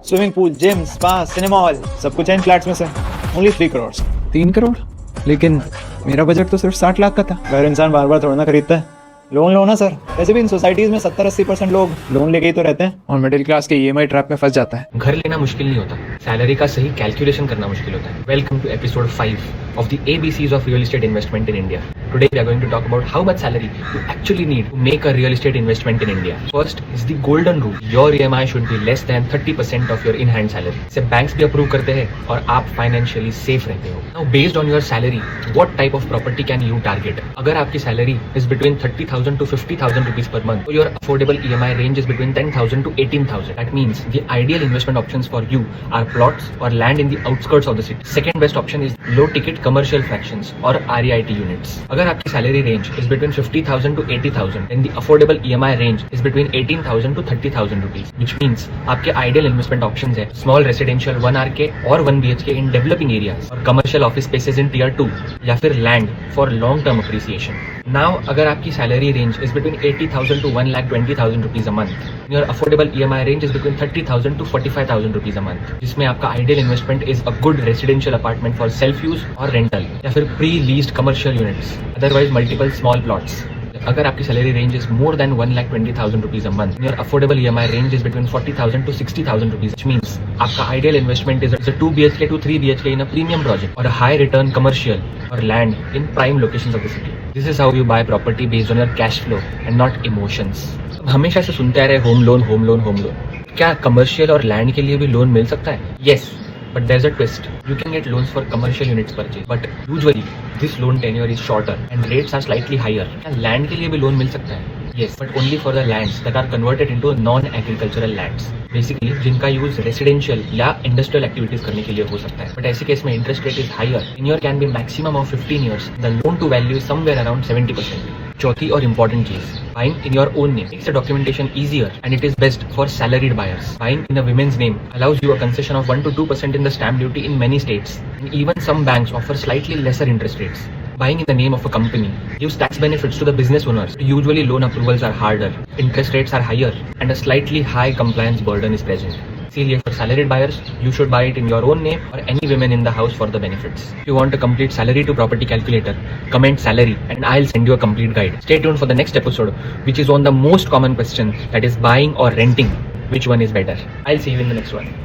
Swimming pool, gym, spa, cinema hall, सब कुछ है इन फ्लैट्स में से। ओनली 3 करोड़। 3 करोड़? लेकिन मेरा बजट तो सिर्फ 60 लाख का था। घर इंसान बार बार थोड़ा ना खरीदता है। लोन लो ना सर। वैसे भी इन सोसाइटीज में 70-80% लोग लोन लेके ही तो रहते हैं। और मिडिल क्लास के ईएमआई ट्रैप में फंस जाता है। घर लेना मुश्किल नहीं होता, सैलरी का सही कैलकुलेशन करना मुश्किल होता है। Welcome to episode 5 of the ABCs of real estate investment in India. Today we are going to talk about how much salary you actually need to make a real estate investment in India. First is the golden rule. Your EMI should be less than 30% of your in-hand salary. इसे banks भी approve करते हैं और आप financially safe रहते हो. Now based on your salary, what type of property can you target? अगर आपकी salary is between 30,000 to 50,000 rupees per month, so your affordable EMI range is between 10,000 to 18,000. That means the ideal investment options for you are plots or land in the outskirts of the city. Second best option is low ticket commercial fractions or REIT units. अगर आपकी salary range is between 50,000 to 80,000, then the affordable EMI range is between 18,000 to 30,000 rupees, which means आपके ideal investment options है small residential 1 RK और 1 BHK in developing areas और commercial office spaces in tier 2 या फिर land for long term appreciation. Now अगर आपकी salary range is between 80,000 to 1,20,000 rupees a month, your affordable EMI range is between 30,000 to 45,000 rupees a month, जिसमें आपका ideal investment is a good residential apartment for self use और rental या फिर pre-leased commercial units, otherwise multiple small plots. अगर आपकी salary range is more than 1,20,000 rupees a month, your affordable EMI range is between 40,000 to 60,000 rupees, which means आपका ideal investment is a 2 BHK to 3 BHK in a premium project और a high return commercial और land in prime locations of the city. This is how you buy property based on your cash flow and not emotions. हमेशा से सुनते आ रहे home loan home loan home loan. क्या commercial और land के लिए भी लोन मिल सकता है? Yes, but there's a twist. You can get loans for commercial units purchase, but usually this loan tenure is shorter and rates are slightly higher. क्या land के लिए भी loan मिल सकता है? Yes, but only for the lands that are converted into non-agricultural lands. Basically, जिनका use residential या industrial activities करने के लिए हो सकता है. But ऐसे केस में interest rate is higher. Tenure can be maximum of 15 years. The loan to value is somewhere around 70%. चौथी और important चीज, buying in your own name makes the documentation easier and it is best for salaried buyers. Buying in a woman's name allows you a concession of 1 to 2% in the stamp duty in many states. And even some banks offer slightly lesser interest rates. Buying in the name of a company gives tax benefits to the business owners. Usually loan approvals are harder, interest rates are higher, and a slightly high compliance burden is present. Iसीलिए for salaried buyers, you should buy it in your own name or any women in the house for the benefits. If you want a complete salary to property calculator, comment salary and I'll send you a complete guide. Stay tuned for the next episode, which is on the most common question, that is buying or renting. Which one is better? I'll see you in the next one.